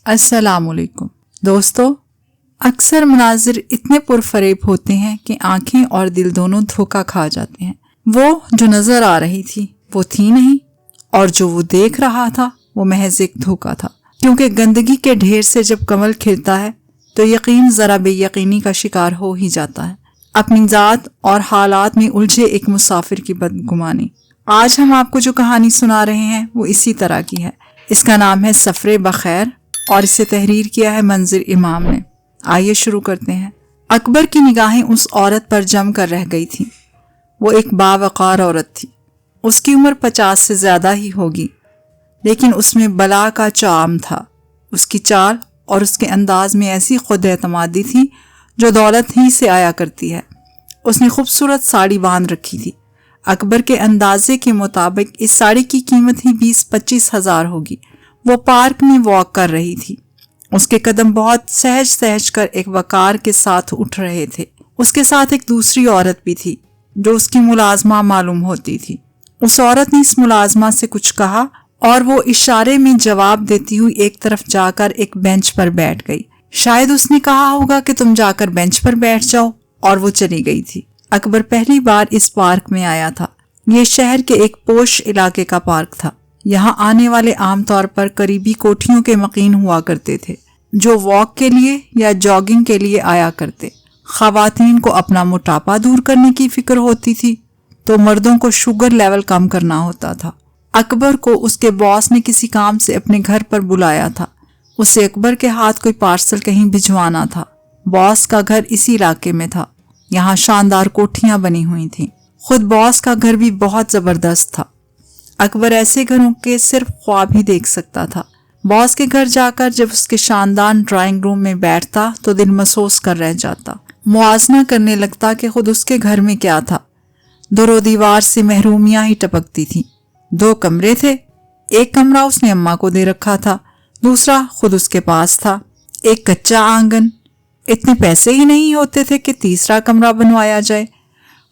السلام علیکم دوستو، اکثر مناظر اتنے پرفریب ہوتے ہیں کہ آنکھیں اور دل دونوں دھوکہ کھا جاتے ہیں۔ وہ جو نظر آ رہی تھی وہ تھی نہیں، اور جو وہ دیکھ رہا تھا وہ محض ایک دھوکہ تھا، کیونکہ گندگی کے ڈھیر سے جب کمل کھلتا ہے تو یقین ذرا بے یقینی کا شکار ہو ہی جاتا ہے۔ اپنی ذات اور حالات میں الجھے ایک مسافر کی بدگمانی۔ آج ہم آپ کو جو کہانی سنا رہے ہیں وہ اسی طرح کی ہے۔ اس کا نام ہے سفر بخیر اور اسے تحریر کیا ہے منظر امام نے۔ آئیے شروع کرتے ہیں۔ اکبر کی نگاہیں اس عورت پر جم کر رہ گئی تھیں۔ وہ ایک باوقار عورت تھی۔ اس کی عمر 50 سے زیادہ ہی ہوگی، لیکن اس میں بلا کا چام تھا۔ اس کی چال اور اس کے انداز میں ایسی خود اعتمادی تھی جو دولت ہی سے آیا کرتی ہے۔ اس نے خوبصورت ساڑی باندھ رکھی تھی۔ اکبر کے اندازے کے مطابق اس ساڑی کی قیمت ہی 20-25 ہزار ہوگی۔ وہ پارک میں واک کر رہی تھی۔ اس کے قدم بہت سہج سہج کر ایک وقار کے ساتھ اٹھ رہے تھے۔ اس کے ساتھ ایک دوسری عورت بھی تھی جو اس کی ملازمہ معلوم ہوتی تھی۔ اس عورت نے اس ملازمہ سے کچھ کہا اور وہ اشارے میں جواب دیتی ہوئی ایک طرف جا کر ایک بینچ پر بیٹھ گئی۔ شاید اس نے کہا ہوگا کہ تم جا کر بینچ پر بیٹھ جاؤ، اور وہ چلی گئی تھی۔ اکبر پہلی بار اس پارک میں آیا تھا۔ یہ شہر کے ایک پوش علاقے کا پارک تھا۔ یہاں آنے والے عام طور پر قریبی کوٹھیوں کے مقیم ہوا کرتے تھے، جو واک کے لیے یا جاگنگ کے لیے آیا کرتے۔ خواتین کو اپنا موٹاپا دور کرنے کی فکر ہوتی تھی تو مردوں کو شوگر لیول کم کرنا ہوتا تھا۔ اکبر کو اس کے باس نے کسی کام سے اپنے گھر پر بلایا تھا۔ اسے اکبر کے ہاتھ کوئی پارسل کہیں بھجوانا تھا۔ باس کا گھر اسی علاقے میں تھا۔ یہاں شاندار کوٹھیاں بنی ہوئی تھیں۔ خود باس کا گھر بھی بہت زبردست تھا۔ اکبر ایسے گھروں کے صرف خواب ہی دیکھ سکتا تھا۔ باس کے گھر جا کر جب اس کے شاندار ڈرائنگ روم میں بیٹھتا تو دل محسوس کر رہ جاتا۔ موازنہ کرنے لگتا کہ خود اس کے گھر میں کیا تھا۔ دور و دیوار سے محرومیاں ہی ٹپکتی تھیں۔ 2 کمرے تھے۔ ایک کمرہ اس نے اماں کو دے رکھا تھا، دوسرا خود اس کے پاس تھا۔ ایک کچا آنگن۔ اتنے پیسے ہی نہیں ہوتے تھے کہ تیسرا کمرہ بنوایا جائے،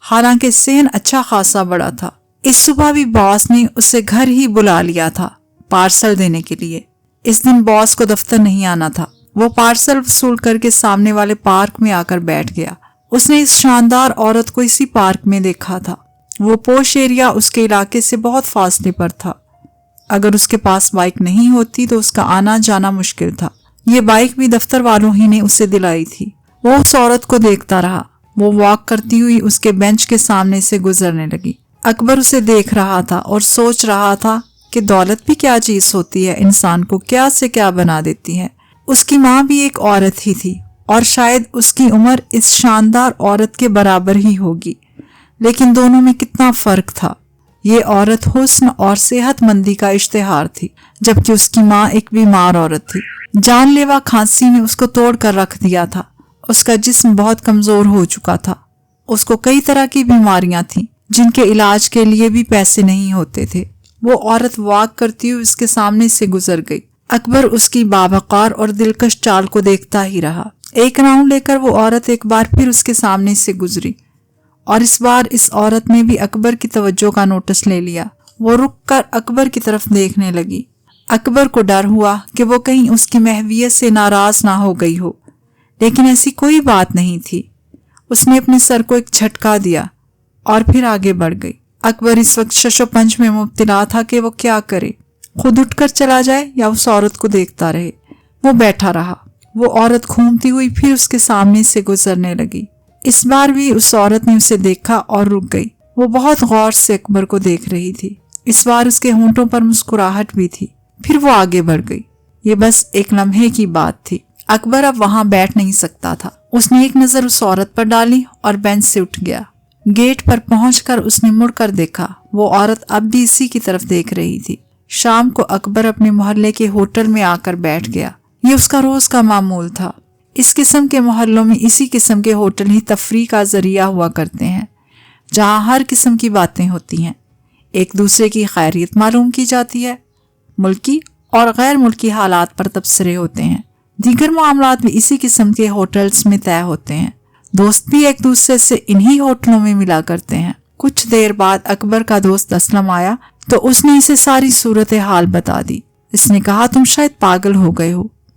حالانکہ صحن اچھا خاصا بڑا تھا۔ اس صبح بھی باس نے اسے گھر ہی بلا لیا تھا پارسل دینے کے لیے۔ اس دن باس کو دفتر نہیں آنا تھا۔ وہ پارسل وصول کر کے سامنے والے پارک میں آ کر بیٹھ گیا۔ اس نے اس شاندار عورت کو اسی پارک میں دیکھا تھا۔ وہ پوش ایریا اس کے علاقے سے بہت فاصلے پر تھا۔ اگر اس کے پاس بائک نہیں ہوتی تو اس کا آنا جانا مشکل تھا۔ یہ بائک بھی دفتر والوں ہی نے اسے دلائی تھی۔ وہ اس عورت کو دیکھتا رہا۔ وہ واک کرتی ہوئی اس کے بینچ کے سامنے سے گزرنے لگی۔ اکبر اسے دیکھ رہا تھا اور سوچ رہا تھا کہ دولت بھی کیا چیز ہوتی ہے، انسان کو کیا سے کیا بنا دیتی ہے۔ اس کی ماں بھی ایک عورت ہی تھی اور شاید اس کی عمر اس شاندار عورت کے برابر ہی ہوگی، لیکن دونوں میں کتنا فرق تھا۔ یہ عورت حسن اور صحت مندی کا اشتہار تھی، جبکہ اس کی ماں ایک بیمار عورت تھی۔ جان لیوا کھانسی نے اس کو توڑ کر رکھ دیا تھا۔ اس کا جسم بہت کمزور ہو چکا تھا۔ اس کو کئی طرح کی بیماریاں تھیں جن کے علاج کے لیے بھی پیسے نہیں ہوتے تھے۔ وہ عورت واک کرتی ہوئی اس کے سامنے سے گزر گئی۔ اکبر اس کی باوقار اور دلکش چال کو دیکھتا ہی رہا۔ ایک راؤنڈ لے کر وہ عورت ایک بار پھر اس کے سامنے سے گزری، اور اس بار اس عورت نے بھی اکبر کی توجہ کا نوٹس لے لیا۔ وہ رک کر اکبر کی طرف دیکھنے لگی۔ اکبر کو ڈر ہوا کہ وہ کہیں اس کی محویت سے ناراض نہ ہو گئی ہو، لیکن ایسی کوئی بات نہیں تھی۔ اس نے اپنے سر کو ایک جھٹکا دیا اور پھر آگے بڑھ گئی۔ اکبر اس وقت شش و پنج میں مبتلا تھا کہ وہ کیا کرے، خود اٹھ کر چلا جائے یا اس عورت کو دیکھتا رہے۔ وہ بیٹھا رہا۔ وہ عورت گھومتی ہوئی پھر اس کے سامنے سے گزرنے لگی۔ اس بار بھی اس عورت نے اسے دیکھا اور رک گئی۔ وہ بہت غور سے اکبر کو دیکھ رہی تھی۔ اس بار اس کے ہونٹوں پر مسکراہٹ بھی تھی۔ پھر وہ آگے بڑھ گئی۔ یہ بس ایک لمحے کی بات تھی۔ اکبر اب وہاں بیٹھ نہیں سکتا تھا۔ اس نے ایک نظر اس عورت پر ڈالی اور بینچ سے اٹھ گیا۔ گیٹ پر پہنچ کر اس نے مڑ کر دیکھا۔ وہ عورت اب بھی اسی کی طرف دیکھ رہی تھی۔ شام کو اکبر اپنے محلے کے ہوٹل میں آ کر بیٹھ گیا۔ یہ اس کا روز کا معمول تھا۔ اس قسم کے محلوں میں اسی قسم کے ہوٹل ہی تفریح کا ذریعہ ہوا کرتے ہیں، جہاں ہر قسم کی باتیں ہوتی ہیں، ایک دوسرے کی خیریت معلوم کی جاتی ہے، ملکی اور غیر ملکی حالات پر تبصرے ہوتے ہیں۔ دیگر معاملات بھی اسی قسم کے ہوٹلز میں طے ہوتے ہیں۔ دوست بھی ایک دوسرے سے انہی ہوٹلوں میں ملا کرتے ہیں۔ کچھ دیر بعد اکبر کا دوست اسلم آیا تو اس نے اسے ساری صورتحال بتا دی۔ اس نے کہا تم شاید پاگل ہو گئے ہو،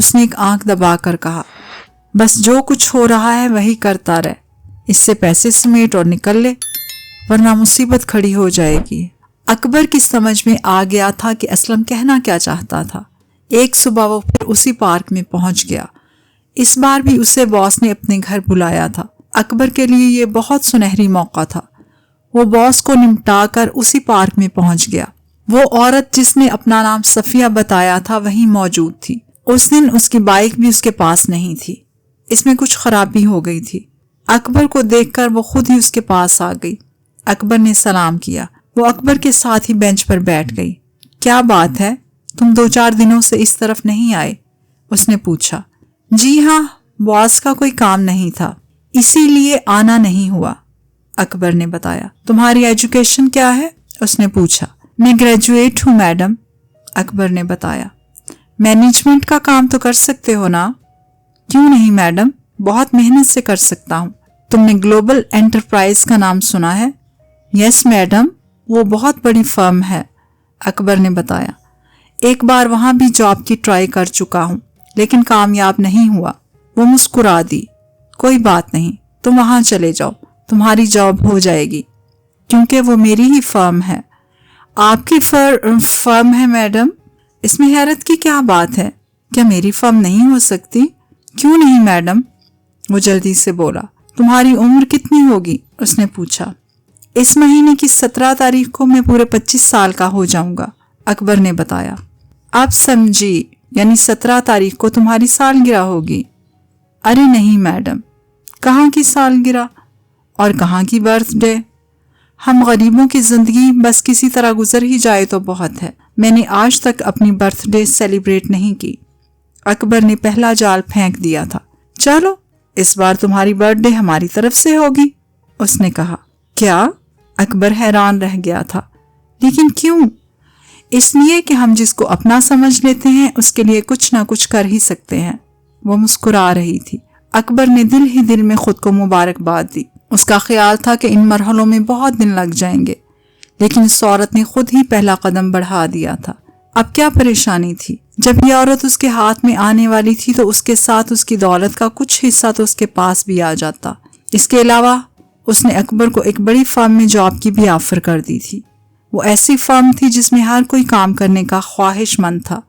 اس نے ایک آنکھ دبا کر کہا، بس جو کچھ ہو رہا ہے وہی کرتا رہ، اس سے پیسے سمیٹ اور نکل لے ورنہ مصیبت کھڑی ہو جائے گی۔ اکبر کی سمجھ میں آ گیا تھا کہ اسلم کہنا کیا چاہتا تھا۔ ایک صبح وہ پھر اسی پارک میں پہنچ گیا۔ اس بار بھی اسے باس نے اپنے گھر بلایا تھا۔ اکبر کے لیے یہ بہت سنہری موقع تھا۔ وہ باس کو نمٹا کر اسی پارک میں پہنچ گیا۔ وہ عورت جس نے اپنا نام صفیہ بتایا تھا وہیں موجود تھی۔ اس دن اس کی بائک بھی اس کے پاس نہیں تھی، اس میں کچھ خرابی ہو گئی تھی۔ اکبر کو دیکھ کر وہ خود ہی اس کے پاس آ گئی۔ اکبر نے سلام کیا۔ وہ اکبر کے ساتھ ہی بینچ پر بیٹھ گئی۔ کیا بات ہے، تم 2-4 دنوں سے اس طرف نہیں آئے؟ اس نے پوچھا۔ جی ہاں، باس کا کوئی کام نہیں تھا، اسی لیے آنا نہیں ہوا، اکبر نے بتایا۔ تمہاری ایجوکیشن کیا ہے؟ اس نے پوچھا۔ میں گریجویٹ ہوں میڈم، اکبر نے بتایا۔ مینجمنٹ کا کام تو کر سکتے ہو نا؟ کیوں نہیں میڈم، بہت محنت سے کر سکتا ہوں۔ تم نے گلوبل انٹرپرائز کا نام سنا ہے؟ یس میڈم، وہ بہت بڑی فرم ہے، اکبر نے بتایا۔ ایک بار وہاں بھی جاب کی ٹرائی کر چکا ہوں لیکن کامیاب نہیں ہوا۔ وہ مسکرا دی۔ کوئی بات نہیں، تم وہاں چلے جاؤ، تمہاری جاب ہو جائے گی، کیونکہ وہ میری ہی فرم ہے۔ آپ کی فرم ہے میڈم؟ اس میں حیرت کی کیا بات ہے؟ کیا میری فرم نہیں ہو سکتی؟ کیوں نہیں میڈم؟ وہ جلدی سے بولا۔ تمہاری عمر کتنی ہوگی؟ اس نے پوچھا۔ اس مہینے کی 17 تاریخ کو میں پورے 25 سال کا ہو جاؤں گا، اکبر نے بتایا۔ اب سمجھی، یعنی 17 تاریخ کو تمہاری سالگرہ ہوگی؟ ارے نہیں میڈم، کہاں کی سالگرہ اور کہاں کی برتھ ڈے؟ ہم غریبوں کی زندگی بس کسی طرح گزر ہی جائے تو بہت ہے۔ میں نے آج تک اپنی برتھ ڈے سیلیبریٹ نہیں کی۔ اکبر نے پہلا جال پھینک دیا تھا۔ چلو، اس بار تمہاری برتھ ڈے ہماری طرف سے ہوگی، اس نے کہا۔ کیا؟ اکبر حیران رہ گیا تھا۔ لیکن کیوں؟ اس لیے کہ ہم جس کو اپنا سمجھ لیتے ہیں اس کے لیے کچھ نہ کچھ کر ہی سکتے ہیں۔ وہ مسکرا رہی تھی۔ اکبر نے دل ہی دل میں خود کو مبارکباد دی۔ اس کا خیال تھا کہ ان مرحلوں میں بہت دن لگ جائیں گے، لیکن اس عورت نے خود ہی پہلا قدم بڑھا دیا تھا۔ اب کیا پریشانی تھی؟ جب یہ عورت اس کے ہاتھ میں آنے والی تھی تو اس کے ساتھ اس کی دولت کا کچھ حصہ تو اس کے پاس بھی آ جاتا۔ اس کے علاوہ اس نے اکبر کو ایک بڑی فرم میں جاب کی بھی آفر کر دی تھی۔ وہ ایسی فرم تھی جس میں ہر کوئی کام کرنے کا خواہش مند تھا۔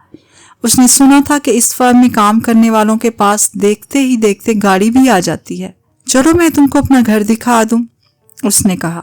اس نے سنا تھا کہ اس فرم میں کام کرنے والوں کے پاس دیکھتے ہی دیکھتے گاڑی بھی آ جاتی ہے۔ چلو میں تم کو اپنا گھر دکھا دوں، اس نے کہا۔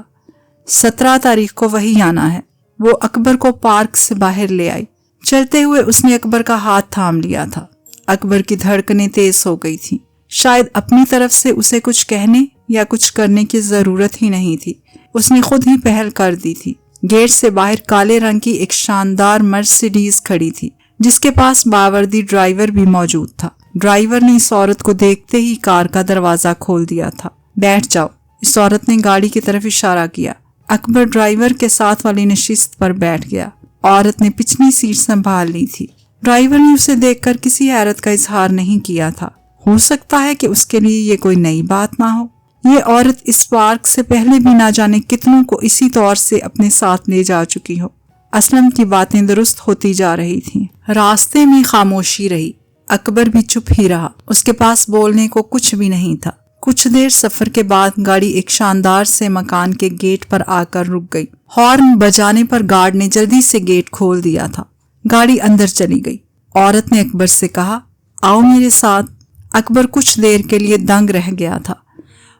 17 تاریخ کو وہی آنا ہے۔ وہ اکبر کو پارک سے باہر لے آئی۔ چلتے ہوئے اس نے اکبر کا ہاتھ تھام لیا تھا۔ اکبر کی دھڑکنیں تیز ہو گئی تھیں۔ شاید اپنی طرف سے اسے کچھ کہنے یا کچھ کرنے کی ضرورت ہی نہیں تھی، اس نے خود ہی پہل کر دی تھی۔ گیٹ سے باہر کالے رنگ کی ایک شاندار مرسیڈیز کھڑی تھی جس کے پاس باوردی ڈرائیور بھی موجود تھا۔ ڈرائیور نے اس عورت کو دیکھتے ہی کار کا دروازہ کھول دیا تھا۔ بیٹھ جاؤ، اس عورت نے گاڑی کی طرف اشارہ کیا۔ اکبر ڈرائیور کے ساتھ والی نشست پر بیٹھ گیا۔ عورت نے پچھلی سیٹ سنبھال لی تھی۔ ڈرائیور نے اسے دیکھ کر کسی حیرت کا اظہار نہیں کیا تھا۔ ہو سکتا ہے کہ اس کے لیے یہ کوئی نئی بات نہ ہو۔ یہ عورت اس پارک سے پہلے بھی نہ جانے کتنوں کو اسی طور سے اپنے ساتھ لے جا چکی ہو۔ اسلم کی باتیں درست ہوتی جا رہی تھیں۔ راستے میں خاموشی رہی۔ اکبر بھی چپ ہی رہا، اس کے پاس بولنے کو کچھ بھی نہیں تھا۔ کچھ دیر سفر کے بعد گاڑی ایک شاندار سے مکان کے گیٹ پر آ کر رک گئی۔ ہارن بجانے پر گارڈ نے جلدی سے گیٹ کھول دیا تھا۔ گاڑی اندر چلی گئی۔ عورت نے اکبر سے کہا، آؤ میرے ساتھ۔ اکبر کچھ دیر کے لیے دنگ رہ گیا تھا۔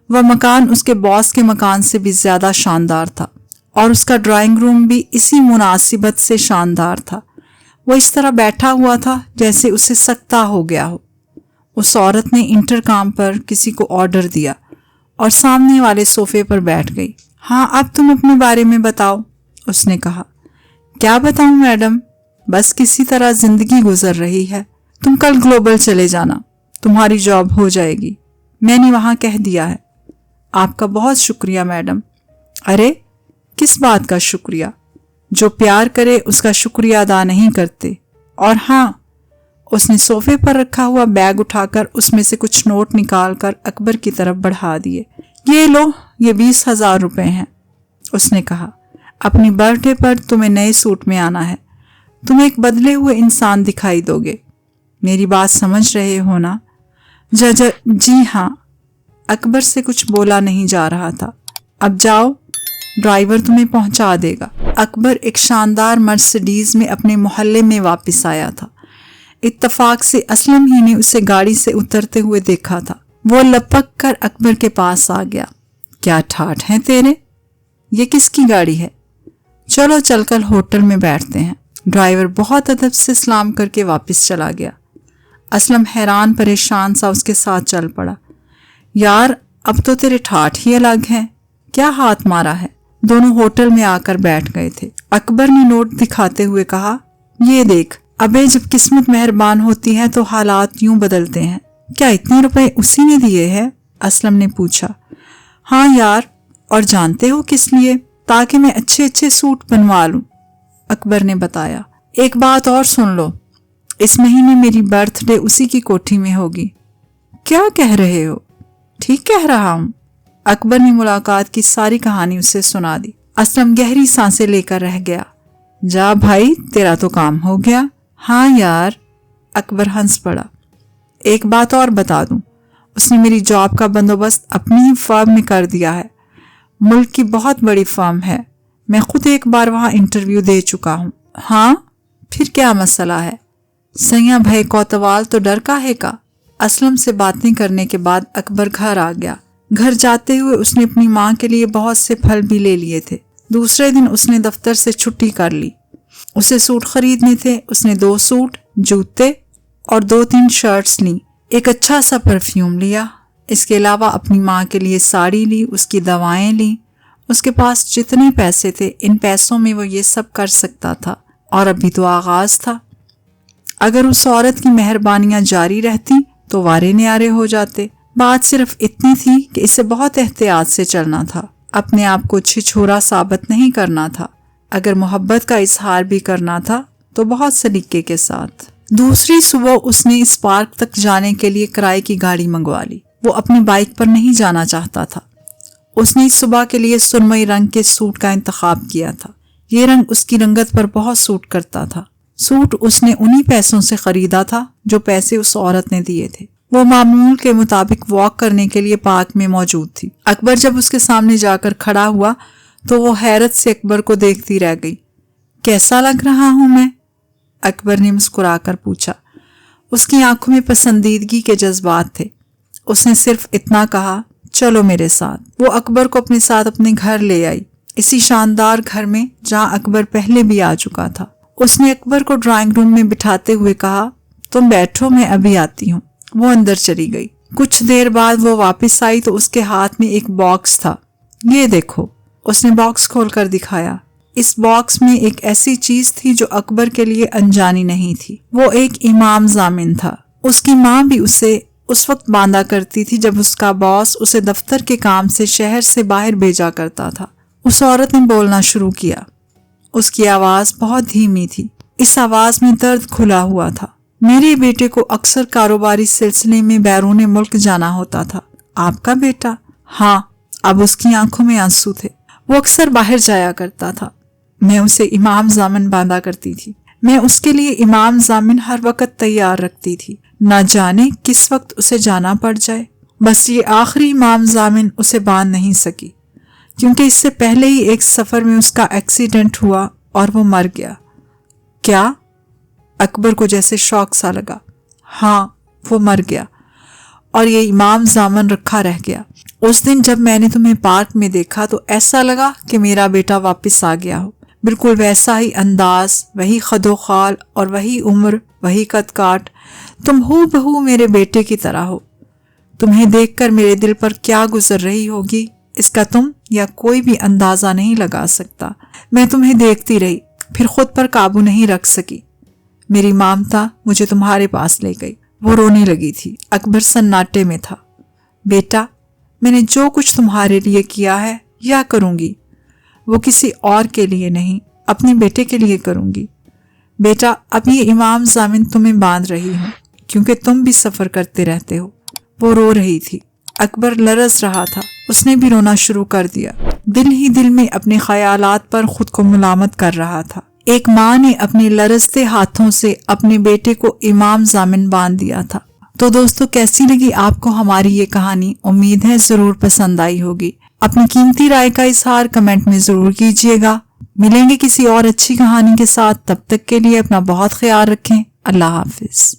وہ مکان اس کے باس کے مکان سے بھی زیادہ شاندار تھا اور اس کا ڈرائنگ روم بھی اسی مناسبت سے شاندار تھا۔ وہ اس طرح بیٹھا ہوا تھا جیسے اسے سکتہ ہو گیا ہو۔ اس عورت نے انٹرکام پر کسی کو آرڈر دیا اور سامنے والے صوفے پر بیٹھ گئی۔ ہاں، اب تم اپنے بارے میں بتاؤ، اس نے کہا۔ کیا بتاؤں میڈم، بس کسی طرح زندگی گزر رہی ہے۔ تم کل گلوبل چلے جانا، تمہاری جاب ہو جائے گی، میں نے وہاں کہہ دیا ہے۔ آپ کا بہت شکریہ میڈم۔ ارے کس بات کا شکریہ؟ جو پیار کرے اس کا شکریہ ادا نہیں کرتے۔ اور ہاں، اس نے صوفے پر رکھا ہوا بیگ اٹھا کر اس میں سے کچھ نوٹ نکال کر اکبر کی طرف بڑھا دیے۔ یہ لو، یہ 20,000 روپے ہیں، اس نے کہا۔ اپنی برتھ ڈے پر تمہیں نئے سوٹ میں آنا ہے، تم ایک بدلے ہوئے انسان دکھائی دو گے۔ میری بات سمجھ رہے ہو نا؟ جی ہاں۔ اکبر سے کچھ بولا نہیں جا رہا تھا۔ اب جاؤ، ڈرائیور تمہیں پہنچا دے گا۔ اکبر ایک شاندار مرسڈیز میں اپنے محلے میں واپس آیا تھا۔ اتفاق سے اسلم ہی نے اسے گاڑی سے اترتے ہوئے دیکھا تھا۔ وہ لپک کر اکبر کے پاس آ گیا۔ کیا ٹھاٹھ ہیں تیرے؟ یہ کس کی گاڑی ہے؟ چلو چل کر ہوٹل میں بیٹھتے ہیں۔ ڈرائیور بہت ادب سے سلام کر کے واپس چلا گیا۔ اسلم حیران پریشان سا اس کے ساتھ چل پڑا۔ یار اب تو تیرے ٹھاٹھ ہی الگ ہیں، کیا ہاتھ مارا ہے؟ دونوں ہوٹل میں آ کر بیٹھ گئے تھے۔ اکبر نے نوٹ دکھاتے ہوئے کہا، یہ دیکھ ابے، جب قسمت مہربان ہوتی ہے تو حالات یوں بدلتے ہیں۔ کیا اتنے روپے اسی نے دیے ہیں؟ اسلم نے پوچھا۔ ہاں یار، اور جانتے ہو کس لیے؟ تاکہ میں اچھے اچھے سوٹ بنوا لوں، اکبر نے بتایا۔ ایک بات اور سن لو، اس مہینے میری برتھ ڈے اسی کی کوٹھی میں ہوگی۔ کیا کہہ رہے ہو؟ ٹھیک کہہ رہا ہوں۔ اکبر نے ملاقات کی ساری کہانی اسے سنا دی۔ اسلم گہری سانسیں لے کر رہ گیا۔ جا بھائی، تیرا تو کام ہو گیا۔ ہاں یار، اکبر ہنس پڑا۔ ایک بات اور بتا دوں، اس نے میری جاب کا بندوبست اپنی ہی فرم میں کر دیا ہے۔ ملک کی بہت بڑی فرم ہے، میں خود ایک بار وہاں انٹرویو دے چکا ہوں۔ ہاں، پھر کیا مسئلہ ہے؟ سیاں بھائی کوتوال تو ڈر کاہے کا؟ اسلم سے باتیں کرنے کے بعد اکبر گھر آ گیا۔ گھر جاتے ہوئے اس نے اپنی ماں کے لیے بہت سے پھل بھی لے لیے تھے۔ دوسرے دن اس نے دفتر سے چھٹی کر لی۔ اسے سوٹ خریدنے تھے۔ اس نے 2 سوٹ، جوتے اور 2-3 شرٹس لیں۔ ایک اچھا سا پرفیوم لیا۔ اس کے علاوہ اپنی ماں کے لیے ساڑی لی، اس کی دوائیں لیں۔ اس کے پاس جتنے پیسے تھے، ان پیسوں میں وہ یہ سب کر سکتا تھا، اور ابھی تو آغاز تھا۔ اگر اس عورت کی مہربانیاں جاری رہتی تو وارے نیارے ہو جاتے۔ بات صرف اتنی تھی کہ اسے بہت احتیاط سے چلنا تھا، اپنے آپ کو چھچھورا ثابت نہیں کرنا تھا۔ اگر محبت کا اظہار بھی کرنا تھا تو بہت سلیقے کے ساتھ۔ دوسری صبح اس نے اس پارک تک جانے کے لیے کرائے کی گاڑی منگوا لی۔ وہ اپنی بائک پر نہیں جانا چاہتا تھا۔ اس نے اس صبح کے لیے سرمئی رنگ کے سوٹ کا انتخاب کیا تھا۔ یہ رنگ اس کی رنگت پر بہت سوٹ کرتا تھا۔ سوٹ اس نے انہی پیسوں سے خریدا تھا جو پیسے اس عورت نے دیے تھے۔ وہ معمول کے مطابق واک کرنے کے لیے پارک میں موجود تھی۔ اکبر جب اس کے سامنے جا کر کھڑا ہوا تو وہ حیرت سے اکبر کو دیکھتی رہ گئی۔ کیسا لگ رہا ہوں میں؟ اکبر نے مسکرا کر پوچھا۔ اس کی آنکھوں میں پسندیدگی کے جذبات تھے۔ اس نے صرف اتنا کہا، چلو میرے ساتھ۔ وہ اکبر کو اپنے ساتھ اپنے گھر لے آئی، اسی شاندار گھر میں جہاں اکبر پہلے بھی آ چکا تھا۔ اس نے اکبر کو ڈرائنگ روم میں بٹھاتے ہوئے کہا، تم بیٹھو، میں ابھی آتی ہوں۔ وہ اندر چلی گئی۔ کچھ دیر بعد وہ واپس آئی تو اس کے ہاتھ میں ایک باکس تھا۔ یہ دیکھو، اس نے باکس کھول کر دکھایا۔ اس باکس میں ایک ایسی چیز تھی جو اکبر کے لیے انجانی نہیں تھی۔ وہ ایک امام ضامن تھا۔ اس کی ماں بھی اسے اس وقت باندھا کرتی تھی جب اس کا باس اسے دفتر کے کام سے شہر سے باہر بھیجا کرتا تھا۔ اس عورت نے بولنا شروع کیا۔ اس کی آواز بہت دھیمی تھی۔ اس آواز میں درد کھلا ہوا تھا۔ میرے بیٹے کو اکثر کاروباری سلسلے میں بیرون ملک جانا ہوتا تھا۔ آپ کا بیٹا؟ ہاں۔ اب اس کی آنکھوں میں آنسو تھے۔ وہ اکثر باہر جایا کرتا تھا۔ میں اسے امام ضامن باندھا کرتی تھی۔ میں اس کے لیے امام ضامن ہر وقت تیار رکھتی تھی، نہ جانے کس وقت اسے جانا پڑ جائے۔ بس یہ آخری امام ضامن اسے باندھ نہیں سکی، کیونکہ اس سے پہلے ہی ایک سفر میں اس کا ایکسیڈنٹ ہوا اور وہ مر گیا۔ کیا؟ اکبر کو جیسے شوق سا لگا۔ ہاں، وہ مر گیا اور یہ امام ضامن رکھا رہ گیا۔ اس دن جب میں نے تمہیں پارک میں دیکھا تو ایسا لگا کہ میرا بیٹا واپس آ گیا ہو۔ بالکل ویسا ہی انداز، وہی خد و خال اور وہی عمر، وہی قد کاٹ۔ تم ہو بہو میرے بیٹے کی طرح ہو۔ تمہیں دیکھ کر میرے دل پر کیا گزر رہی ہوگی، اس کا تم یا کوئی بھی اندازہ نہیں لگا سکتا۔ میں تمہیں دیکھتی رہی، پھر خود پر قابو نہیں رکھ سکی۔ میری مامتا مجھے تمہارے پاس لے گئی۔ وہ رونے لگی تھی۔ اکبر سناٹے میں تھا۔ بیٹا، میں نے جو کچھ تمہارے لیے کیا ہے یا کروں گی، وہ کسی اور کے لیے نہیں، اپنے بیٹے کے لیے کروں گی۔ بیٹا، اب یہ امام ضامن تمہیں باندھ رہی ہوں، کیونکہ تم بھی سفر کرتے رہتے ہو۔ وہ رو رہی تھی۔ اکبر لرز رہا تھا۔ اس نے بھی رونا شروع کر دیا۔ دل ہی دل میں اپنے خیالات پر خود کو ملامت کر رہا تھا۔ ایک ماں نے اپنے لرزتے ہاتھوں سے اپنے بیٹے کو امام ضامن باندھ دیا تھا۔ تو دوستو کیسی لگی آپ کو ہماری یہ کہانی؟ امید ہے ضرور پسند آئی ہوگی۔ اپنی قیمتی رائے کا اظہار کمنٹ میں ضرور کیجیے گا۔ ملیں گے کسی اور اچھی کہانی کے ساتھ، تب تک کے لیے اپنا بہت خیال رکھیں۔ اللہ حافظ۔